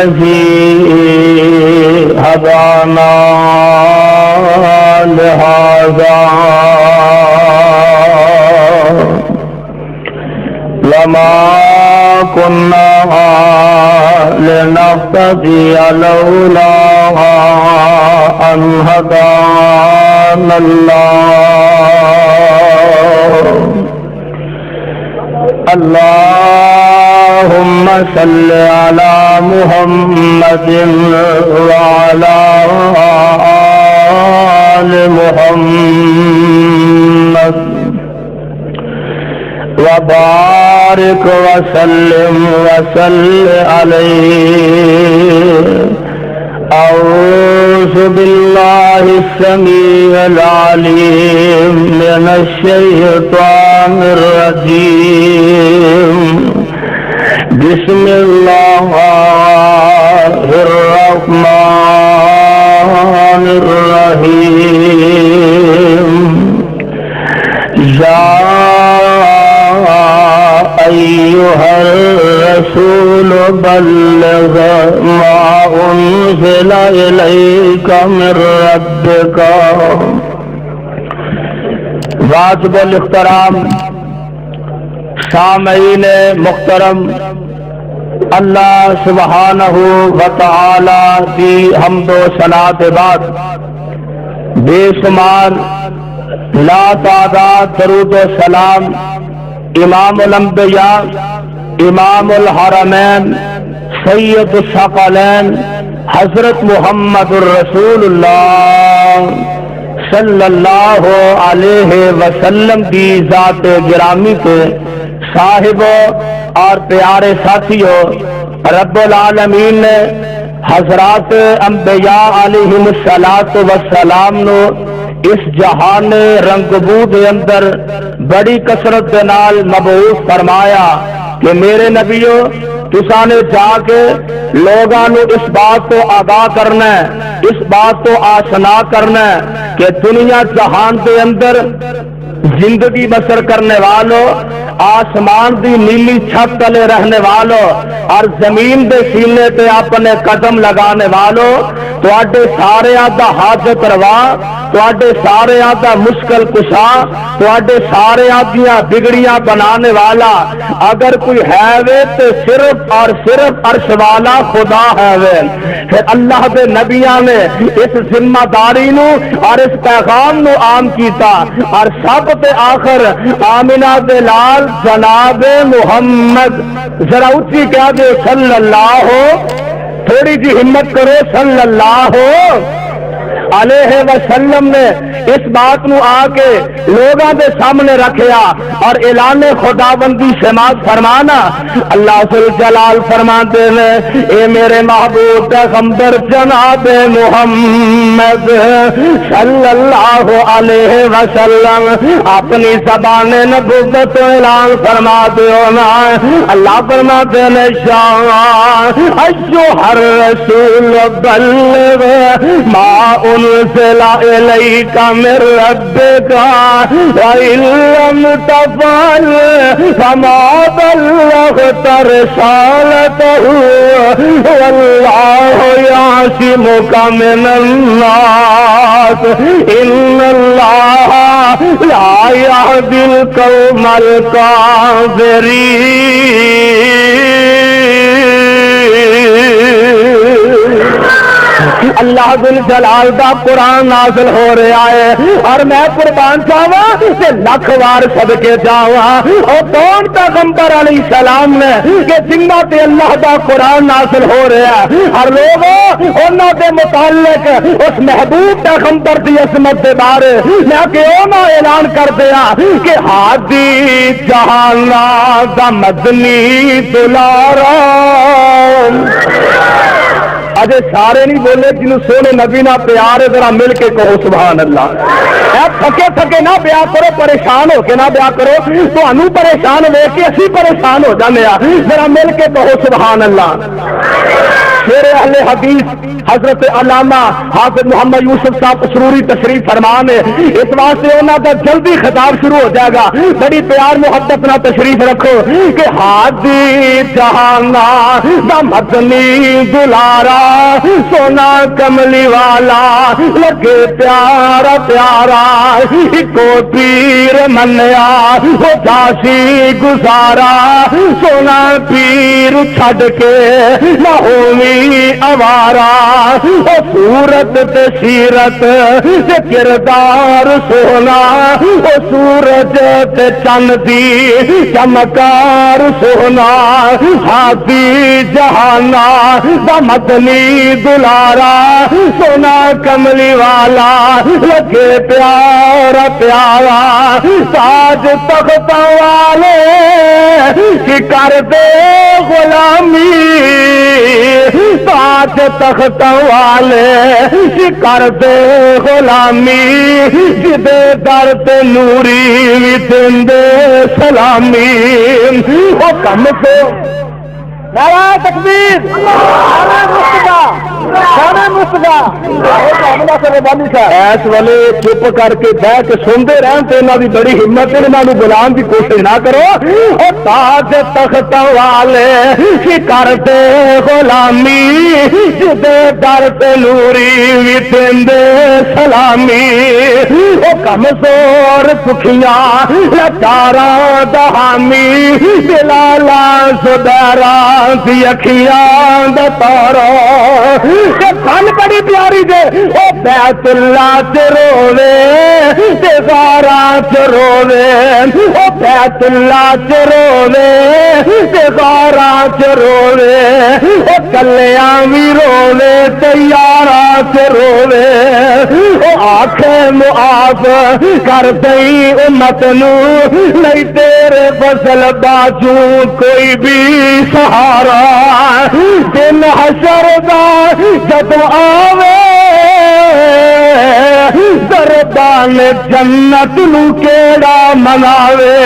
الذي هدانا لهذا وما كنا لنهتدي لولا أن هدانا الله اللهم صل على محمد وعلى آل محمد وبارك وسلم عليه. أعوذ بالله السميع العليم من الشيطان الرجيم. بسم الله الرحمن الرحيم. يا أيها الرسول بلغ ما أنزل إليك من ربك. واجب الاحترام سامعین محترم، اللہ سبحانہ و تعالی کی حمد و ثنا کے بعد بے شمار لا تعداد درود و سلام امام الانبیاء، امام الحرمین، سید الثقلین حضرت محمد الرسول اللہ صلی اللہ علیہ وسلم کی ذات گرامی کے صاحبوں اور پیارے ساتھیوں، رب العالمین نے حضرات انبیاء علیہم الصلاۃ والسلام نو اس جہان رنگبو دے اندر بڑی کثرت دے نال مبعوث فرمایا کہ میرے نبیو تساں نے جا کے لوگاں نو اس بات تو آگاہ کرنا ہے، اس بات تو آشنا کرنا ہے کہ دنیا جہان دے اندر زندگی بسر کرنے والوں، آسمان دی نیلی چھت تلے رہنے والوں اور زمین دے سینے تے اپنے قدم لگانے والوں، تواڈے سارے دا حاجت روا، تواڈے سارے دا مشکل کشا، تواڈے سارے دیاں بگڑیاں بنانے والا اگر کوئی ہے وے تے صرف اور صرف عرش والا خدا ہے وے. پھر اللہ دے نبیاں نے اس ذمہ داری نو اور اس پیغام نو عام کیتا اور سب تے آخر آمنہ دے لال جناب محمد، ذرا اچھی کہہ دے صلی اللہ، تھوڑی جی ہمت کرو صلی اللہ علیہ وسلم نے اس بات نو آ کے لوگاں دے سامنے رکھیا اور اعلان خداوندی سماعت فرمانا. اللہ ذوالجلال فرماتے ہیں اے میرے محبوب پیغمبر جناب محمد صلی اللہ علیہ وسلم اپنی زبان نبوت اعلان فرما دیو نا. اللہ فرماتے ہیں ایھا الرسول بلغ ما انزل الیک من ربک وان لم تفعل فما بلغت رسالته واللہ یعصمک من الناس ان اللہ لا یہدی القوم الکافرین. اللہ ذوالجلال دا قرآن نازل ہو رہا ہے اور میں قربان جاواں کہ لکھ وار صدقے جاواں اور کون پیغمبر علیہ السلام نے کہ جنہ تے اللہ دا قرآن نازل ہو رہا ہے اور لوگوں انہاں دے متعلق اس محبوب پیغمبر دی عظمت دے بارے میں کہ انہاں اعلان کر دیا کہ ہادی جہان دا مدنی دلارا اجے سارے نہیں بولے جنہوں سونے نبی نہ پیار ہے ذرا مل کے کہو سبحان اللہ۔ اے تھکے تھکے نہ بیاہ کرو، پریشان ہو کے نہ بیاہ کرو، تانوں پریشان ہو کے اسی پریشان ہو جانے آ، ذرا مل کے کہو سبحان اللہ۔ شیر اہل حدیث حضرت علامہ حافظ محمد یوسف صاحب سروری تشریف فرمان ہے، اس واسطے انہوں کا جلدی خطاب شروع ہو جائے گا، بڑی پیار محبت نہ تشریف رکھو کہ ہادی جہانا دا مدنی دلارا سونا کملی والا لگے پیارا پیارا ایکو پیر منیا وہ جاسی گزارا سونا پیر چھڈ کے نہ ہومی اوارا وہ صورت تے سیرت تے کردار سونا وہ سورج تے چند دی چمکار سونا ہادی جہانا دا مدنی دلارا سونا کملی والا لگے پیارا پیارا تاج تخت والے کی کر دے غلامی تاج تخت والے کی کر دے غلامی جدے در تے نوری وی دے سلامی او کم کو نعرہ تکبیر ایس والے چپ کر کے بہ کے سنتے رہن تو انہوں کی بڑی ہمت ہے، انہوں بلان کی کوشش نہ کرو۔ اور تاج تخت والے کی کرتے غلامی جدے در تے نوری وی دے سلامی وہ کمزور سکھیاں لاچاراں دا حامی بلالا زبیرا دی اکھیاں دا تارا سن بڑی پیاری دے او بیت اللہ چ روے تے غارا چ روے او بیت اللہ چ روے تے غارا چ روے او کلیاں وی روے تے یاراں چ روے او آکھے معاف کر دئی امت نو نہیں تیرے فضل باجو کوئی بھی سہارا دن حشر دا جب آوے دربان جنت نو کیڑا مناوے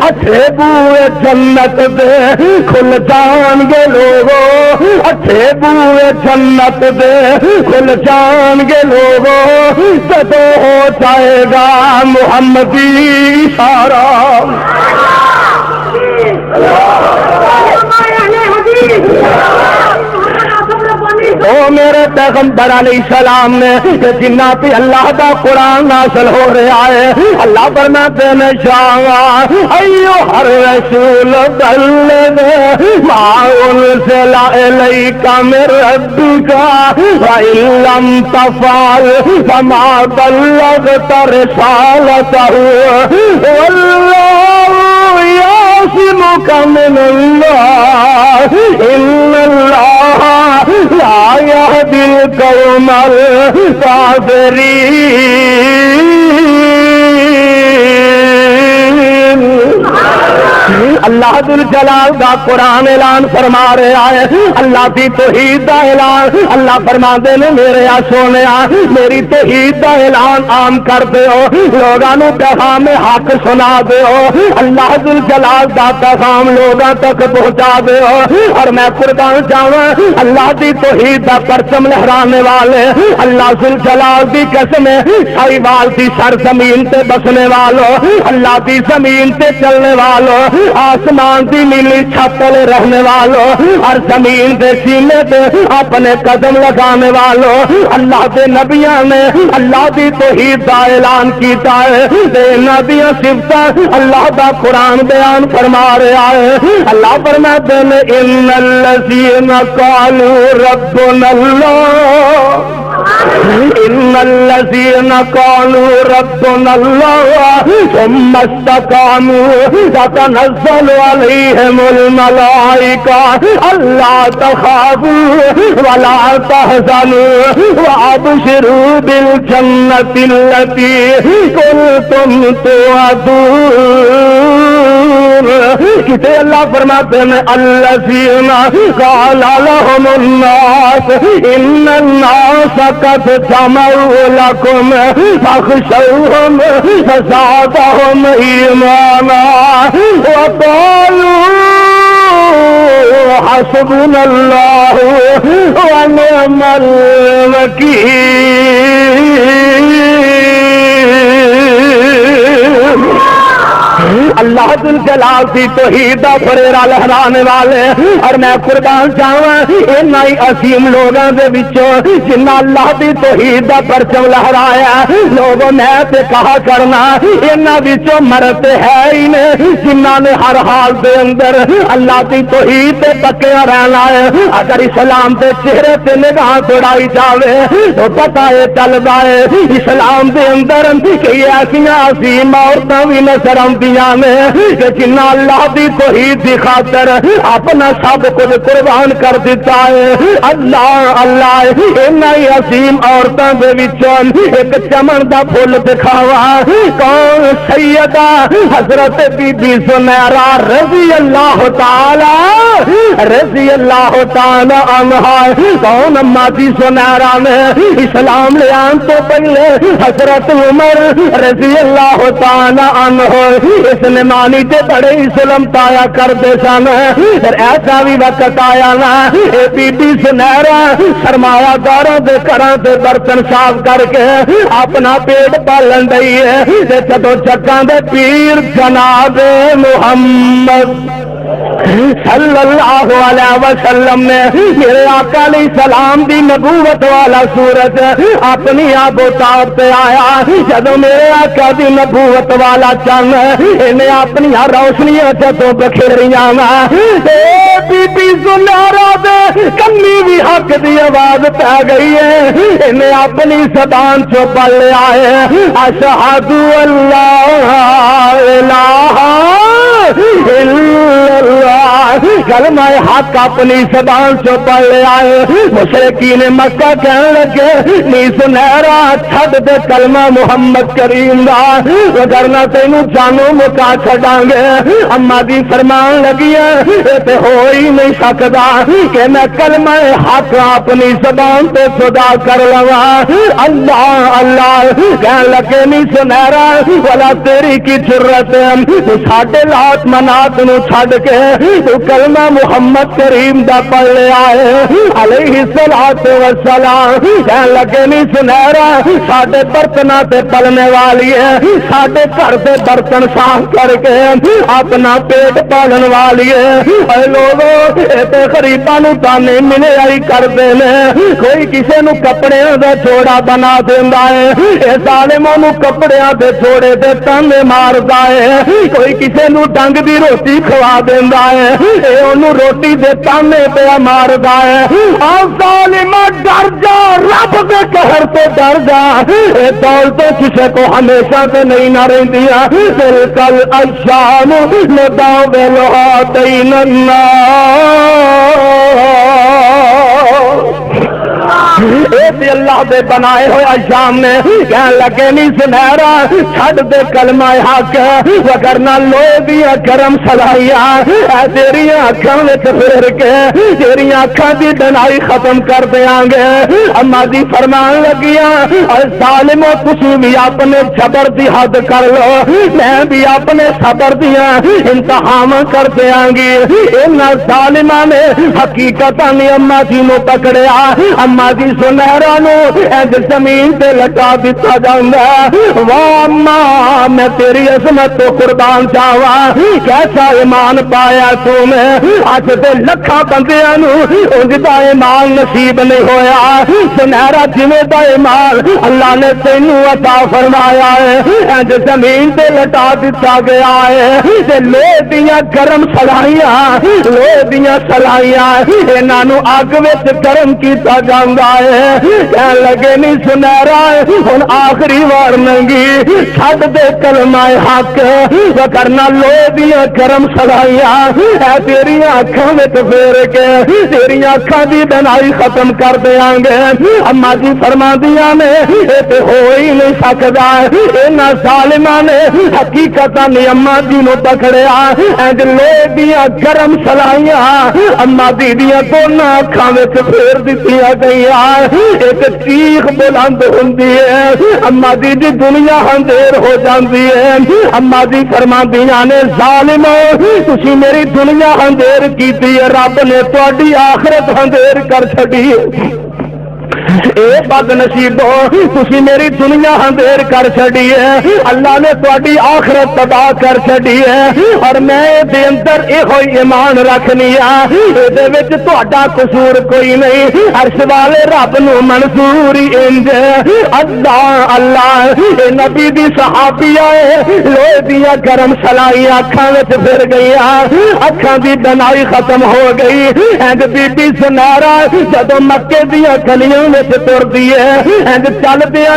اچھے بوئے جنت دے کھل جان گے لوگو اچھے بوئے جنت دے کھل جان گے لوگو جدو ہو جائے گا محمدی اشارہ۔ او میرے پیغمبر علیہ السلام نے کہ جنہ پہ اللہ کا قرآن نازل ہو رہا ہے اللہ فرماتے ہیں شاہ ایو ہر رسول بلغ ما انزل الیک من ربک وان لم تفعل فما بلغت رسالتہ واللہ يعصمك من الله إن الله لا يهدي القوم الكافرين۔ اللہ ذل جلال دا قرآن اعلان فرما رہا ہے، اللہ کی توحید دا اعلان اللہ فرما دے نے میرے سونیا میری توحید دا اعلان عام کر دیو، لوگاں نو پیغام حق سنا دیو، اللہ ذل جلال دا پیغام لوگاں تک پہنچا دیو۔ اور میں قربان جاواں اللہ دی توحید دا پرچم لہرانے والے اللہ ذل جلال دی قسم شاہیوال دی سرزمین تے بسنے والوں اللہ دی زمین تے چلنے والوں آسمان دی نیلی چھت تلے رہنے والوں اور زمین دے سینے تے اپنے قدم لگانے والوں اللہ دے نبیاں نے اللہ دی توحید دا اعلان کیتا ہے، تے نبیاں صفتاں اللہ دا قرآن بیان فرما رہا ہے۔ اللہ فرماتے ہیں ان الذین قالوا ربنا اللہ ان الذین قالوا ربنا اللہ ثم استقاموا تتنزل علیہم الملائکہ الا تخافوا ولا تحزنوا وابشروا بالجنۃ التی کنتم توعدون۔ کتے اللہ فرماتے ہیں الذین قال لهم الناس ان الناس قد جمعوا لكم فاخشوهم فزادهم ایمانا وقالوا حسبنا اللہ ونعم الوکیل۔ اللہ ذل جلال کی توحید دا فریرا لہرانے والے، اور میں قربان جاواں انہاں ہی عظیم لوگاں دے وچوں جنہاں اللہ دی توحید دا پرچم لہرایا۔ لوگوں میں تے کہا کرنا انہاں وچوں مرد ہے ہی نے جنہاں نے ہر حال دے اندر اللہ دی توحید تے پکیا رہنا ہے۔ اگر اسلام دے چہرے تے نگاہ دوڑائی جاوے تو پتہ ہے چلدا ہے اسلام دے اندر کہ ایسیاں عظیم عورتاں بھی نظر آندیاں کہ جنہ اللہ دی توحید دی خاطر اپنا سب کچھ قربان کر دیتا ہے۔ اللہ اللہ انہاں ہی عظیم عورتاں دے وچوں ایک چمن دا پھول دکھاوا، کون؟ سیدہ حضرت بی بی زنیرہ رضی اللہ تعالی عنہا۔ کون؟ اما جی زنیرہ نے اسلام لے آن تو پہلے حضرت عمر رضی اللہ تعالی عنہ اس نے مانی تے بڑے ہی ظلم پایا کرتے سن۔ پھر ایسا بھی وقت آیا نا اے بی بی زنیرہ سرمایہ داروں دے گھراں دے برتن صاف کر کے اپنا پیٹ پالن رہی ہے۔ جدوں چکاں دے پیر جناب محمد صلی اللہ علیہ وسلم نے میرے آقا علیہ السلام دی نبوت والا سورج اپنی آبوتاب تے آیا، جدوں میرے آقا دی نبوت والا چند انہیں اپنی روشنیاں جدوں بکھیریاں اے بی بی زنیرہ دے کمی بھی حق دی آواز پہ گئی ہے، انہیں اپنی زبان چو پڑھ لیا ہے اشہد اللہ الہ الا اللہ، کلمہ حق اپنی زبان سے پڑھ لے آئے۔ مشرکین مکہ کہنے لگے نی زنیرہ چھڈ دے کلمہ محمد کریم دا وگرنہ تینوں جانو مکا چھڈاں گے۔ اما دی فرمان لگی ہے اے تے ہو ہی نہیں سکدا کہ میں کلمہ حق اپنی زبان تے صدا کر لواں۔ اللہ اللہ کہنے لگے نی زنیرہ والا تیری کی جرت ہے تو ساڈے لات منات نو چھڈ کے تو کلمہ محمد کریم دا پڑھ لے آئے علیہ الصلوۃ والسلام۔ کہنے لگے نہیں زنیرہ ساڈے برتناں تے پلنے والی ہے، ساڈے گھر دے برتن صاف کر کے اپنا پیٹ پالن والی ہے۔ اے لوگوں اے تے غریباں نو تانے ملے آئی کردے نے، کوئی کسے نو کپڑیاں دا جوڑا بنا دیندا ہے، اے ظالماں نو کپڑیاں دے جوڑے دے تانے ماردا ہے، کوئی کسے نو ڈنگ دی روٹی کھوا دیندا ہے، اے اونوں روٹی دے تانے پہ ماردا ہے۔ آ ظالما ڈر جا، رب دے قہر تو ڈر جا، اے دولت کسے کو ہمیشہ تے نہیں نہ رہندیاں، تلکل ایام نداولھا بین الناس۔ اے بھی اللہ دے بنائے ہوئے ایام نے کہنے لگے نہیں زنیرہ چھڈ دے کلمہ حق وگرنہ لوہے دیاں گرم سلائیاں اے تیریاں اکھاں وچ پھیر کے تیریاں اکھاں دی ڈنائی ختم کر دیاں گے۔ اما دی فرمان لگیاں اے ظالمو تسی بھی اپنے صبر دی حد کر لو، میں بھی اپنے صبر دیاں امتحان کر دیاں گی۔ انہاں ظالماں نے حقیقتاً اما جی نو پکڑیا، اما جی زنیرہ نو اج زمین تے لٹا دتا جاندا۔ واہ اما میں تیری عظمت تو قربان جاواں، کیسا ایمان پایا تو میں، اج تے لکھاں بندیاں نو انج دا ایمان نصیب نہیں ہویا زنیرہ جویں دا ایمان اللہ نے تینوں عطا فرمایا ہے، اج زمین تے لٹا دتا گیا ہے۔ تے لوہے دیاں گرم سلائیاں، لوہے دیاں سلائیاں انہاں نو اگ وچ گرم کیتا جاندا ہے، کہنے لگے نہیں سنہرا ہن آخری وار ننگی چھڈ دے کلمہ حق وکرنا لو دیاں کرم سڑائیاں اے تیری اکھاں وچ پھیر کے تیری اکھاں دی بنائی ختم کر دیاں گے اما جی فرماندیاں نے اے تے ہو ہی نہیں سکدا انہاں ظالماں نے حقیقت نہیں اما جی نو پکڑیا انج لوہے دیاں گرم سلائیاں اما جی دیاں دونوں اکھاں وچ پھیر دتیاں گئیاں ایک چیخ بلند ہوندی ہے اما جی دی دنیا اندھیر ہو جاندی ہے اما جی فرماندیاں نے ظالمو تسی میری دنیا اندھیر کیتی ہے رب نے تہاڈی آخرت اندھیر کر چھڈی اے بد نصیبو تسی میری دنیا اندھیر کر چھڈی ہے اللہ نے تہاڈی آخرت تباہ کر چھڈی ہے اور میں دے اندر یہ ایمان رکھنی اے دے وچ تہاڈا قصور کوئی نہیں عرش والے رب نو منظور انج اللہ اللہ اے نبی دی صحابی آئے لوہے دیاں گرم سلائیاں اکھاں وچ پھر گئیاں اکھاں دی بنائی ختم ہو گئی اینج بی بی سنہرا جدوں مکے دیاں گلیاں تر دیے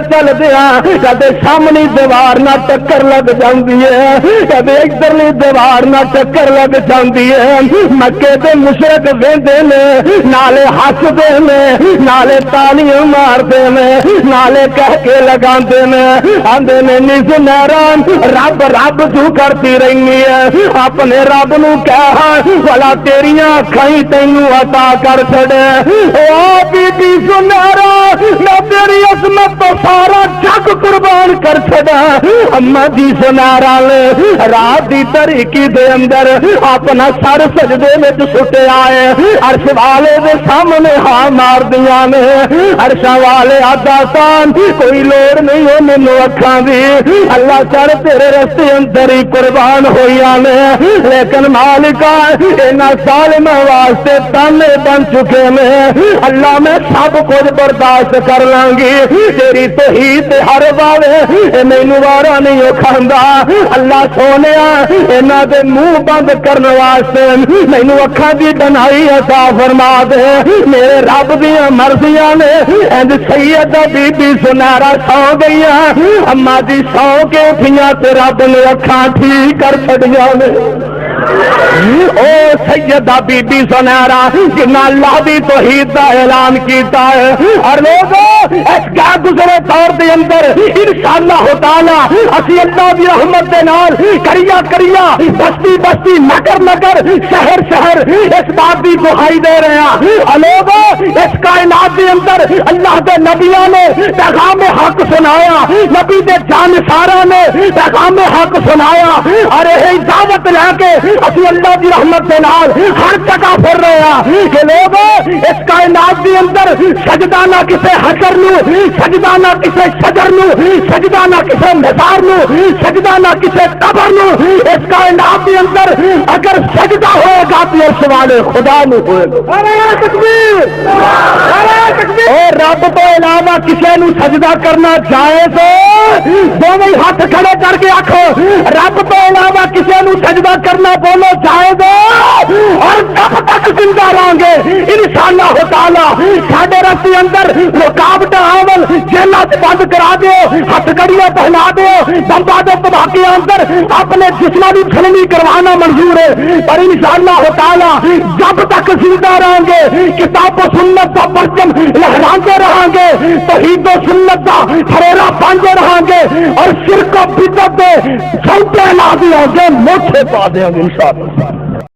چل دیا کدے سامنے دیوار نہ ٹکر لگ جاندی ہے کدے ادھرلی دیوار نہ ٹکر لگ جاندی ہے مکے دے مشرک ویندے نے نالے ہسدے نے نالے تالیاں ماردے نے نالے کہہ کے لگاندے نے آندے نے نی سنہرا رب رب تو کرتی رہنی ہے اپنے رب نو کہا بھلا تیریاں اکھاں تینوں عطا کر چھڑے او بی بی سنہرا میں تیری عظمت تو سارا جگ قربان کر چھڑا اما جی سنہرا نے رات دی تاریکی دے اندر اپنا سر سجدے وچ سٹے آئے عرش والے دے سامنے ہاں مار دیاں نے عرش والے آداسان کوئی لوڑ نہیں ہو مینوں اکھاں دی اللہ چڑھ تیرے رستے اندر ہی قربان ہوئیاں نے لیکن مالکا انہاں ظالماں واسطے تانے بن چکے نے اللہ میں سب کچھ برداشت کر لوں گی تیری توحید ہر والے مینوں وارا نہیں کھاندا اللہ سونیا انہاں دے منہ بند کرن واسطے مینوں اکھاں دی بنائی عطا فرما دے میرے رب دیاں مرضیاں نے انج سیدہ بی بی سنہرا سو گئیاں اما جی سو کے اٹھیاں تے رب نے اکھاں ٹھیک کر چھڈیاں نے او سیدہ بی بی سنہرا جنہ اللہ دی توحید دا اعلان کیتا ہے اور لوگوں اس کیا گزرے دور دے اندر انشاءاللہ تعالی اسی اللہ دی رحمت دے نال کریا کریا بستی بستی نگر نگر شہر شہر اس بات دی دہائی دے رہے ہیں لوگوں اس کائنات دے اندر اللہ دے نبیوں نے پیغام حق سنایا نبی دے جانساراں نے پیغام حق سنایا اور یہ دعوت لے کے اسی اللہ دی رحمت دے نال ہر جگہ پھر رہے ہیں کہ لوگوں اس کائنات دے اندر سجدہ نہ کسے حشر نو سجدہ نہ کسے شجر نو سجدہ نہ کسے مزار نو سجدہ نہ کسے قبر نو اس کائنات دے اندر اگر سجدہ ہوئے گا تو اس والے خدا نو ہوئے گا اور رب تو علاوہ کسے نو سجدہ کرنا جائز دونوں ہاتھ کھڑے کر کے آکھو رب تو علاوہ کسے نو سجدہ کرنا بولو جائز اور جب تک زندہ رہیں گے انشاءاللہ تعالی ساڈے راستے اندر رکاوٹ آول جیلہ سے بند کرا دیو ہتھ کڑیاں پہنا دیو بمبا دے دھماکے اندر اپنے جسمانی چھلنی کروانا منظور ہے پر انشاءاللہ تعالی جب تک زندہ رہیں گے کتاب و سنت کا پرچم لہراتے رہیں گے توحید و سنت کا پھریرا باندھے رہیں گے اور شرک و بدعت دے سوتے لا دیں گے موچھے پا دیں گے انشاءاللہ